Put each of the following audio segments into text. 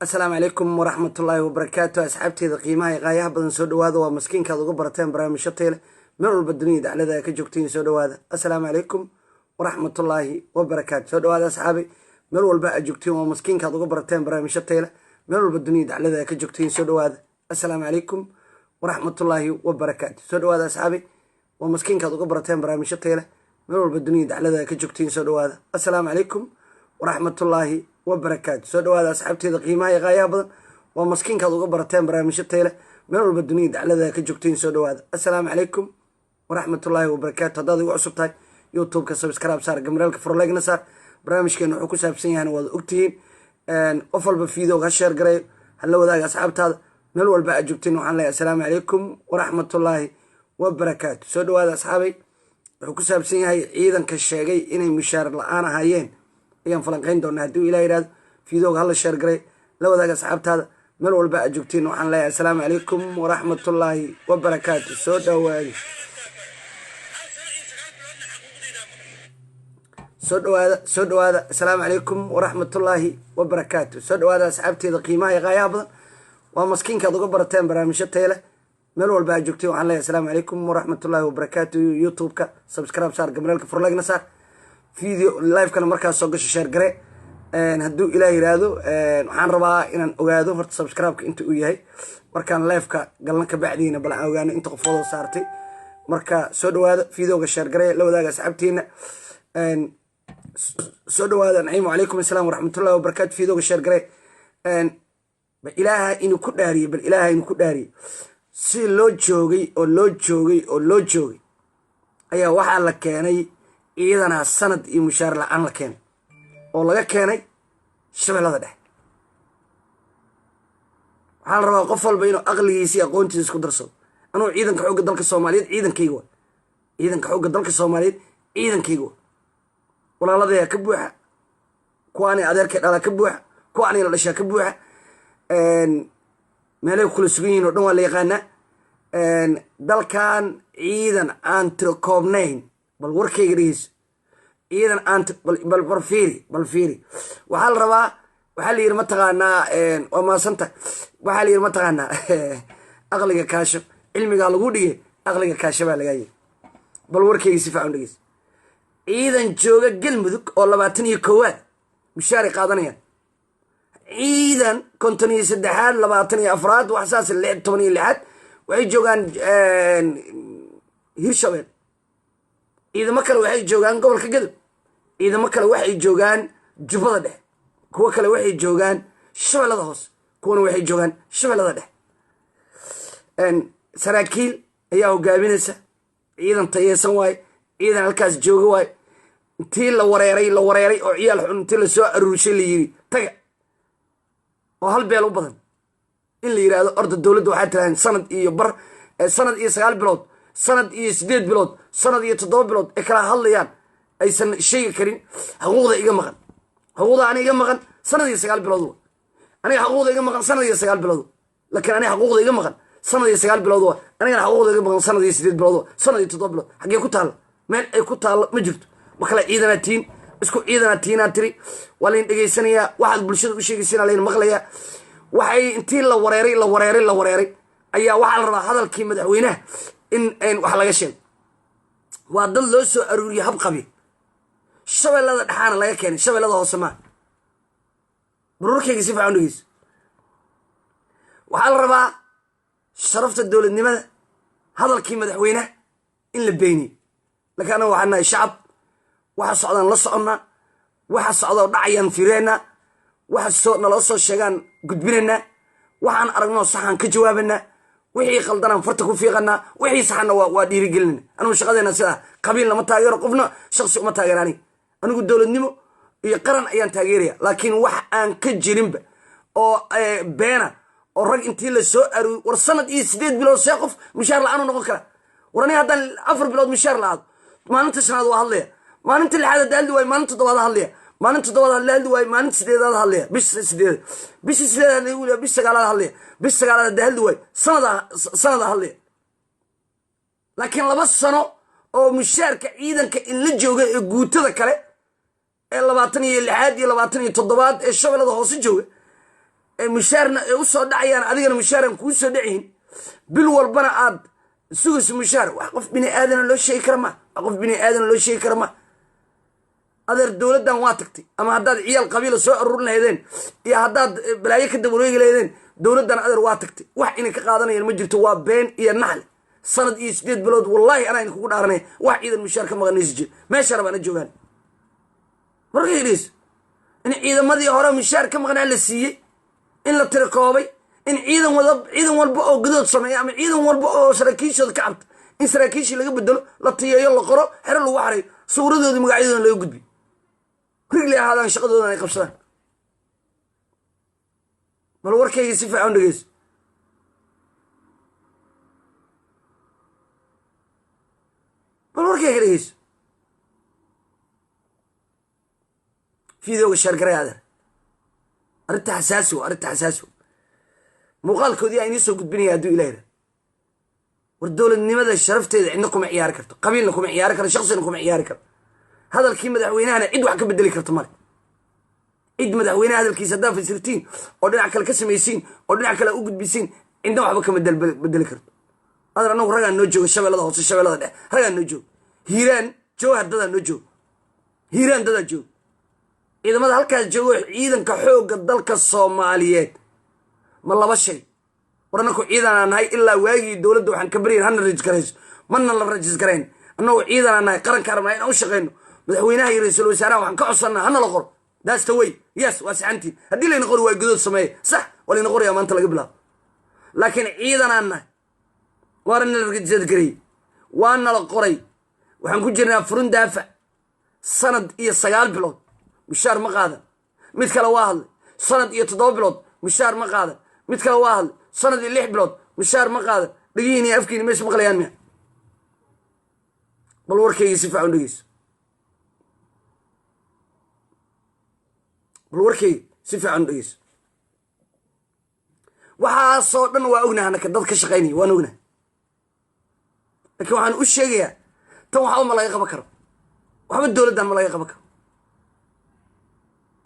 السلام عليكم ورحمة الله وبركاته. أصحابتي ذا قيمة غاية بدن سودو هذا ومسكين كذا قبرتين برامج شطيلة من البدنية على ذا كجوكتين سودو هذا. السلام عليكم ورحمة الله وبركاته. سودو هذا أصحابي من الباء جوكتين ومسكين كذا قبرتين برامج شطيلة من البدنية على ذا كجوكتين سودو هذا. السلام عليكم ورحمة الله وبركاته. سودو هذا أصحابي ومسكين كذا قبرتين برامج شطيلة من البدنية على ذا كجوكتين سودو هذا. السلام عليكم ورحمة الله وبركاته. سودو هذا أصحابتي ذا قيمة غاية بدن ومسكين كذا قبرتين برامج شطيلة من البدنية على ذا كجوكتين سودو هذا. السلام عليكم ورحمة الله وبركاته. هذا وعصب تاي يوتيوب كسبسكرايب صار جمرالك فرلاج نصار برامج كانوا حكوا سابسين يعني وأكتين أفضل بفيديو غشير قريب هلا وذاك أصحاب هذا من الأول بقى جبتين وحنا السلام عليكم ورحمة الله وبركاته. سودو هذا أصحابي حكوا سابسين هاي أيضا كالشيء إني مشار الآن هايين أيام فلانقين دون هدو إلى إيراد فيديو هلا شير قريب لو ذاك أصحاب هذا من الأول بقى جبتين وحنا السلام عليكم ورحمة الله وبركاته. سودو هذا السلام عليكم ورحمة الله وبركاته. سودو هذا أصحابتي ذا قيمة غاية بدن ومسكين كذا قبرتين برامج شطيلة من الأول بقى جوكتي وحنا السلام عليكم ورحمة الله وبركاته. يوتيوب سبسكرايب صار جمرالك فرلاج نصار فيديو لايف كان مركز سوقش شير قري هدو إلى يرادو وحان ربا إن أوجادو فرت سبسكرايب أنت وياي مركان لايف قالنا كبعدين بلا أوجانا أنت قفوضو صارتي مركا سودو هذا فيديو شير قري لو ذاك أصحابتينا سودو هذا نعيم عليكم السلام ورحمة الله وبركاته. فيديو شير قري بالإله إنه كداري بالإله إنه كداري سي لو جوجي أو لو جوجي أيها واحد لك كاني إذا السند يمشار لعن لكين والله كاني شبه هذا ده حال ربا قفل بينه أغلي يسي أقونتي يسكو درسو أنا إذا كحوق دلك الصوماليين إذا كيجوا إذا كحوق دلك الصوماليين إذا كيجوا ولا لذي كبوحة كواني أدرك على كبوحة كواني الأشياء كبوحة مالي كل سبين ودون اللي يغنى دلكان إذا أنت كوبنين بالوركي جريس إذا أنت بالفيري وحال ربا وحال يرمتغانا وما سنت وحال يرمتغانا أغلق كاشف علمي قالوا قولي أغلق كاشف على جاي بالوركي يسفعون جريس إذا جوجا قلمذك والله باتني كواد مشارك قادنيا إذا كنتني سدحان لباتني أفراد وأحساس اللعب 8 لحد وعي جوجان هيرشبين إذا ما كانوا وحي جوجان قبل كقلب إذا ما كانوا وحي جوجان جبضة ده كوا كانوا وحي جوجان شمال هذا هوس كونوا وحي جوجان شمال هذا ده سراكيل أيها قابينسة إذا طيسان واي إذا الكاس جوجا واي تيل لو وريري أو عيال حن تيل سواء الروشي اللي يري تجا وهل بيلو بدن اللي يرى أرض الدولة وحتى سند يبر سند يسقال بلود سند يسديد بلود سند يتضرب بلود إكراه هالليان أي سن شيء كريم حقوقه إيجا مغن حقوقه أنا إيجا مغن سند يسقال بلود أنا حقوقه إيجا مغن سند يسقال بلود لكن أنا حقوقه إيجا مغن سند يسقال بلود أنا حقوقه إيجا مغن سند يسديد بلود سند يتضرب بلود حقي كتال مال أي كتال مجبت مخلا إذا نتين اسكو إذا نتين أتري ولا نتجي سنية واحد بالشدة بشيء سنة لين مغلية وحي انتين لو وريري أيها واحد هذا الكلمة دعوينه إن وحلا يشين وادل لو سو أروري هب قبي شبه هذا الحان لا يكين شبه هذا هو سماه بروك يجي في عنديس وحال ربع شرفت الدولة النمذ هذا الكلمة دعوينه إن لبيني لكن أنا وعنا الشعب واحد صعدان لصقنا واحد صعدان دعيان فيرنا واحد صوتنا لصق الشجان قدبنا وحن أرجنا صحن كجوابنا وحي خلدنا فرتكوا في غنا وحي صحنا ودير جلنا أنا مش قادر سلا قبيلنا ما تغير قفنا شخص ما تغيراني أنا قلت دول النمو يقرن أيان تغييريا لكن واحد كجريمب أو بينا أو رج أنتي للسوء ورسنت يسديد بلو ساقف مشار لعنو نقكره وراني هذا الأفر بلود مشار لعض ما أنت سناد وهالليه ما أنت اللي هذا دال دوي ما أنت دوّا هالليه ما أنت دوّا هالليه دوي ما أنت سديد هالليه بس سديد اللي يقول بس قال هالليه بس قال دال دوي سناد هالليه لكن لبس سنة أو مشاركة إذا كإن لجوجا جوتة كله إلا 26 إلا 27 الشغل هذا هو سجوا mushaarna ay u soo dhacayaan adigana mushaaran kuu soo dhacihin bil walbana aad sugayso mushaar wax qof bini aadana loo sheegi kara ma wax qof bini aadana loo sheegi kara ma adeer dowladdan waa tagtay ama haddaad ciyaal qabiila soo aruurin lahaydeen iyo haddaad balaayo ka dabareegi lahaydeen dowladdan adeer waa tagtay wax inay ka qaadanayaan ma jirto waa been iyo naxli sanad iyo 8 bilood wallahi anaa idinkugu dhaaranay wax ciidan mushaar ka maqanaysa jir meesha rabana joogaan markay idhiis in ciidamadii hore mushaar ka maqnaa la siiyey in la tirakoobay in ciidan walba oo gadood sameeya ama ciidan walba oo saraakiishooda ka cabta in saraakiishii laga bedelo la tiyeeyo la qoro xero lagu xaray suuradoodii magacyadoodana laga gudbi rigli ahaadaan shaqadoodan ay qabsadaan bal warkayga si fiican dhegeyso bal warkayga dhegeyso fiidooga shaargaray adeer arrinta xasaasi muuqaalkoodii aan inii soo gudbinaya hadduu ilaahira war dowladnimada sharafteeda cidna kuma ciyaari karto qabiilna kuma ciyaari karo shaksina kuma ciyaari karo hadalkii madaxweynahana cid wax ka bedeli karto male cid madaxweynaha hadalkiisa haddaa fasirtiin oo dhinac kale ka samaysiin oo dhinac kale u gudbisiin cidna waxba kama bedeli karto adeer annagu ragaan noo jooga shabeellada hoose shabeellada dhexe ragaan noo jooga hiiraan jowhar dadaa noo jooga hiiraan dadaa jooga ciidamada halkaas joogo ciidanka xoogga dalka soomaaliyeed ma laba shay war annaku ciidanaa nahay ilaa waagii dowladda waxaan ka baryayn hana rajisgarayso mana la rajisgarayn annagu ciidanaa nahay qaranka rabnaa inaan u shaqayno madaxweynaha iyo ra-iisul wasaaraha waxaan ka codsannaa hana la qoro that's the way yes waa saxantiin haddii layna qori waa gadood sameeye sax waa layna qorayaa maanta laga bilaabo laakiin ciidanaa nahay waana nala rajisgareeyey waana la qoray waxaan ku jirnaa furun daafac sanad iyo 9 bilood mushaar ma qaadan mid kale waa hadlay sanad iyo 7 bilood mushaar ma qaadan mid kale waa hadlay sanad iyo 6 bilood mushaar ma qaadan dhagihiin iyo afkiina meesha maqlayaan miya bal warkayga si fiican dhegeyso bal warkayga si fiican dhegeyso waxaasoo dhan waa ognaha anaka dad ka shaqaynaya waan ognaha laakiin waxaan u sheegayaa tan waxba ma laga qaban karo waxba dowladdan ma laga qaban karo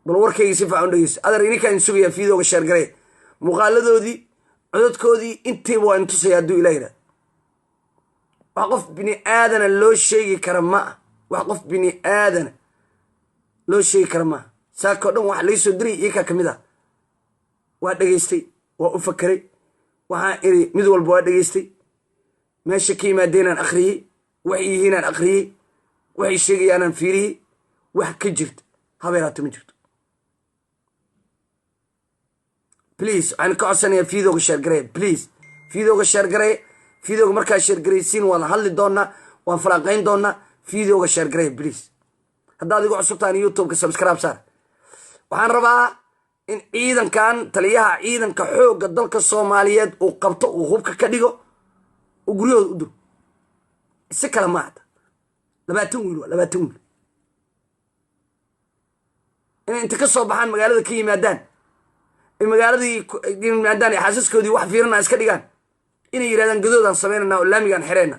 bal warkayga si fiican dhegeyso adeer ininkaan sugayaa fiidooga sheergaree muuqaaladoodii cododkoodii intiiba waa in tusaya hadduu ilah yidhahdo wax qof bini aadana loo sheegi kara ma ah wax qof bini aadana loo sheegi kara maaha saakoo dhan waxa laysoo diraya iyakaa ka mid ah waa dhegaystay waa u fakeray waxaan iri mid walba waa dhegaystay meesha ka yimaadeenaan akhriyey waxay yihiinaan akhriyey waxay sheegayaanaan fiiriyey wax ka jirta habeeraata ma jirto please waxaan ka codsanayaa fiidooga sheergaree please fiidooga sheergaree fiidooga markaa sheergaraysiin waan hadli doonaa waan falaaqayn doonaa fiidooga sheergaree please haddaad igu cusubtaan youtubeka subscribe saar waxaan rabaa in ciidankan taliyaha ciidanka xoogga dalka soomaaliyeed uu qabto uu hubka ka dhigo uu guryahooda u duro si kale ma hata 20 wiil waa 20 wiil inay inta ka soo baxaan magaalada ka yimaadaan ay magaaladii yimaadaan ay xaasaskoodii wax fiirana iska dhigaan inay yidhahdaan gadoodaan samaynanaa oo laamigaan xireenna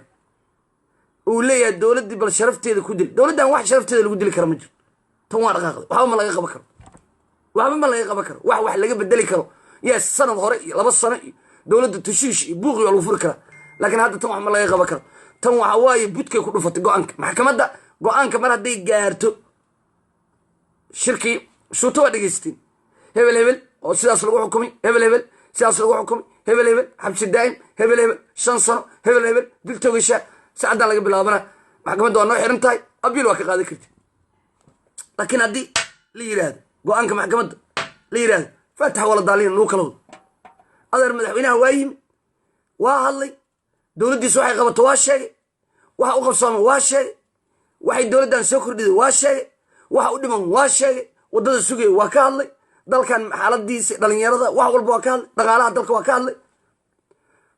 uu leeyahay dowladdii bal sharafteeda ku dil dowladdan wax sharafteeda lagu dili kara ma jiro tan waa dhaqaaqday waxba ma laga qaban karo wax laga bedeli karo yes sanad hore iyo 2 sano iyo dowladda tushiish iyo buuqi oo lagu furi karaa laakiin hadda tan wax ma laga qaban karo tan waxa waaye budkay ku dhufatay go-aanka maxkamadda go-aanka mar hadday gaarto shirkii shuuto waa dhegaysteen hebel oo sidaas lagu xukumay hebel sidaas lagu xukumay hebel xabsi daa'im hebel 5 sano hebel dil toogasha saacaddan laga bilaabana maxkamadda waa noo xiran tahay abiil waa ka qaadan karti laakiin haddii la yidhaahdo go-aanka maxkamadda la yidhaahdo faataxa wala daaliina lagu kala wado adeer madaxweynaha waa yimi waa hadlay dowladdiisu waxay qabato waa sheegay waxa u qabsooma waa sheegay waxay dowladdan soo kordhiday waa sheegay waxa u dhiman waa sheegay waddada sugaya waa ka hadlay dalkan xaaladiisa dhalinyarada wax walba waa ka hadlay dhaqaalaha dalka waa ka hadlay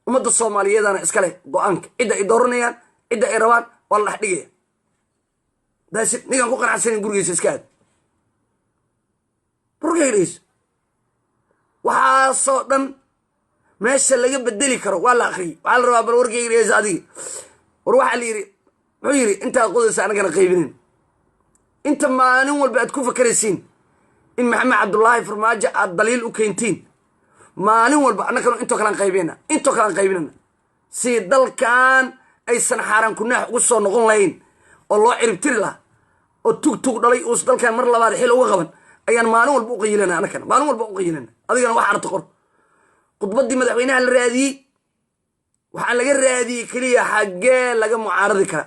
ummadda soomaaliyeedana iska leh go-aanka cidda ay dooranayaan cidda ay rabaan waa la dhex dhigaya daasi ninkaan ku qanacsanin gurigiisa iska aad burgaydiis waxaasoo dhan meesha laga bedeli karo waa la akhriyey waxaa la rabaa bal wargaygiis adigi war waxaa la yidhi muxuu yidhi intaad qodaysa anagana qaybinin inta maalin walba aad ku fakaraysiin in maxamed cabdullaahi farmaajo aad daliil u keentiin maalin walba annagana intoo kalean qaybinana si dalkan aysan xaaraan kunaax ugu soo noqon lahayn oo loo ciribtiri lahaa oo tug dhalay uus dalkan mar labaad xil uga qaban ayaan maalin walba u qayilana annagana maalin walba u qayilana adigana wax arta qor khudbaddii madaxweynaha la raadiyey waxaa laga raadiyey keliya xaggee laga mucaaradi kara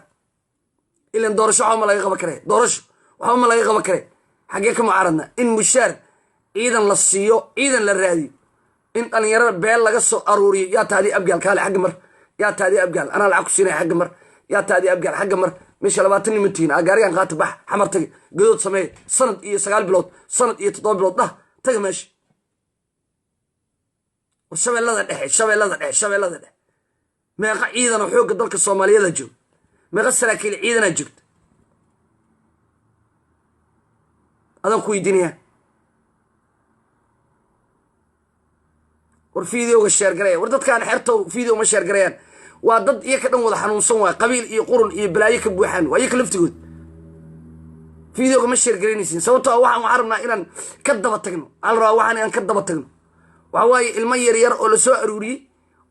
ilan doorasho waxba ma laga qaban kare xaggee ka mucaaradna in mushaar ciidan la siiyo ciidan la raadiyo in dhallinyarada beel laga soo aruuriyo yaa taadii abgaal kaale xagga mar yaa taadii abgaal anaa lacag ku siinaya xagga mar yaa taadii abgaal xagga mar meesha 20 nimantiin gaarigan qaata bax xamar tagi gadood sameey sanad iyo 9 bilood sanad iyo 7 bilood taga meesha shabeellada dhexe meeqa ciidan oo xoogga dalka Soomaaliyeed joog meeqa saraakiil ciidana joogta adan ku weydiinaya war fiidiyowga sheer gareeya war dadkaan xerto fiidiyow ma sheer gareeyaan waa dad iyaga dhan wada xanuunsan waa qabiil iyo qurun iyo balaayo ka buuxaan waa iyaga laftigood fiidiyowga ma sheer gareynaysiin sababtoo waxaan rabnaa inaan ka daba tagno waxa waaye ilmo yar oo la soo aruuriyey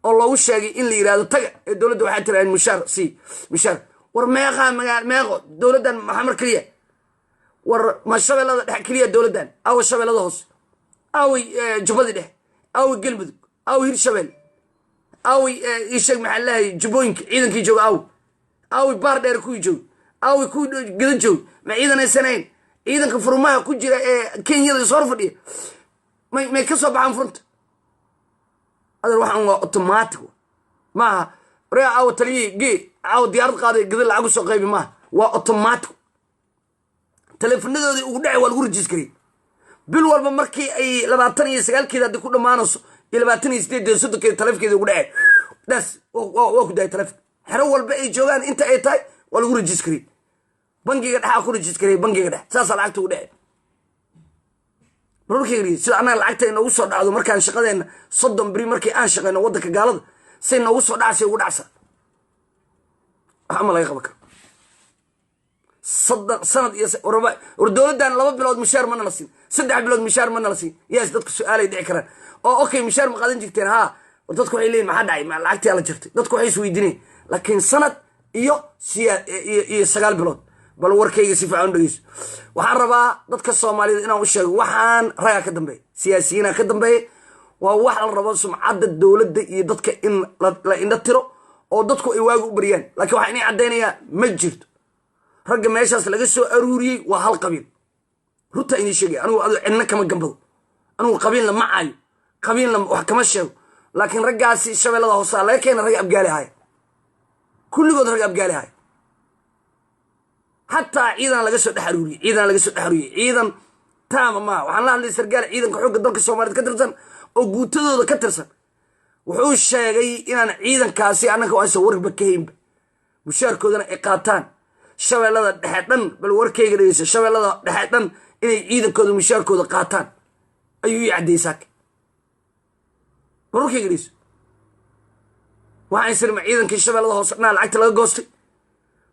oo loogu sheegay in la yiraahdo taga ee dowladda waxay tiraan mushaar war meeqo dowladdan maxamar kaliya war ma shabeellada dhexe kaliya dowladdan aw shabeellada hoose aw jubbadii dhexe aw galmudug aw hirshabelle aw isheeg maxaa lahay jubbooyinka ciidankii jooga aw baar dheer kuwii jooga aw ku gadan jooga ma ciidanaysanayn ciidanka furmaha ku jira ee kenyada soo fadhiya may ka soo baxaan furunta هذا الواحد اوتوماتيك ما ريا او تلي جي او ديار قاضي قدر لعقو سو قيبي ما وا اوتوماتيك تليفونادودي ugu dhacay waa lagu register bil walba markii ay 29 keeda ku dhamaanayso 28 sodonkeeda taleefkeeda ugu dhacay das waa ku day taleef xero walba ay joogan inta ay tahay waa lagu register bangiga dhaxa ku register bangiga dhax saas lacagta ugu dhacay markii sida ana lacagta inoo soo dhacdo markaan shaqadeena 30 bari markii aan shaqeyno wadanka gaalada si inoo soo dhacsay ugu dhacsa ama laga qaban karo sanad iyo war dowladdan 2 bilood mushaar ma nala siin 3 bilood mushaar ma nala siin yaas dadku su'aalay dhici karaan oo okay mushaar ma qadan jirteen ha war dadku waxay leeyihiin maxaa dhacay ma lacagtii la jirtay dadku waxay isweydiineen laakiin sanad iyo 9 bilood bal warkayga si fiican dhageyso waxaan rabaa dadka Soomaaliyeed inaan u sheego waxaan raga ka dambeeyay siyaasiyiina ka dambeeyay waa wax la rabo sumcadda dawladda iyo dadka in la indha tiro oo dadku ay waagu u bariyaan laakiin waxa inay cadeynaya ma jirto ragga meeshaas laga soo aruuriyay waa hal qabiil ruta inay sheegay anigu cidna kama gambado anigu qabiilna ma caayo qabiilna wax kama sheego laakiin raggaasi shabeellada hoose laga keenay rag abgaali ahay kulligood rag abgaali ahay حتى عيدنا لقى سود حروري عيدن تام ما وحنا اللي سرقال عيدن كحوق الدرك الصومالي كترسن وقوتدو كترسن وحوش شيغي إن عيدن كاسي أنا كواسي ورك بكيم مشاركودنا إقاتان shabeellada dhexe dhan bal warkayga dhageyso shabeellada dhexe dhan inay ciidankooda mushaarkooda qaataan ayuu ii cadeysaa warkayga dhageyso waxaan sirma ciidankii shabeellada hoose dhanaa lacagta laga goostay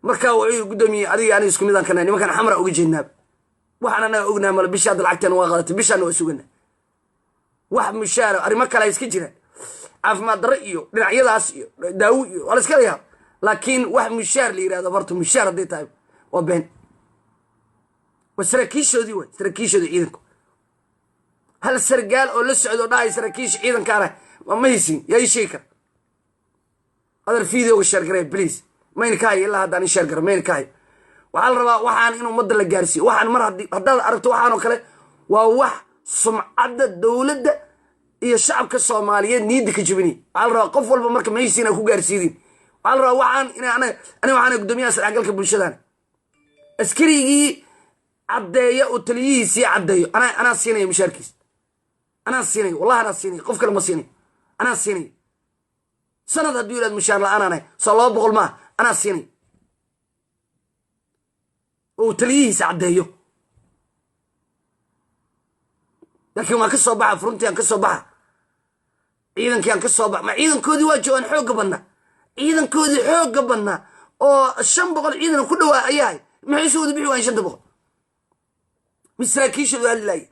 markaa wuxuu guddoomiyey adiga aan isku midaan kana nimankan xamra uga jeednaab waxaan anaga ognaa mal bisha lacagtan waa qadatay bishaan waa sugana wax mushaar arrimo kale iska jiraan caafimaad darro iyo dhinacyadaas iyo daawo iyo wala iska leeyahay laakiin wax mushaar la yiraahdo barto mushaar haday tahay waa been wasarakiishoodii way sarakiishoodii ciidanku hal sargaal oo la socdo dhaay sarakiish ciidankaana ma haysin yaa sheekar adar video share garay please mayn kaay ilaa hadaan share garay mayn kaay waxaan rabaa waxaan inuu umada la gaarsiyo waxaan mar hadaad aragto waxaan oo kale waa wax sumcadda dawladda iyo shacabka Soomaaliyeed niida ka jibini waxaan rabaa qof walba marka meeysiina ku gaarsiidin waxaan rabaa waxaan ana gudoomiyaha saraagalka bulshadana askarigii cadeeya oo taliyihiisii cadeeyo ana siinay mushaarkiis ana siinay wallahi ana siinay qof kale ma siinay ana siinay sanad hadii uu mushaar la'aan ana soo 200 ma ana siinay oo taliyihiisa cadeeyo laakiin waa ka soo baxa frontian ka soo baxa ciidankian ka soo baxa ma ciidankoodii waa joogan xoog badna ciidankoodii xoog badna oo 500 ciidan ku dhawaa ayahay maxay soo bixi waan 500 misraakiishu hadlay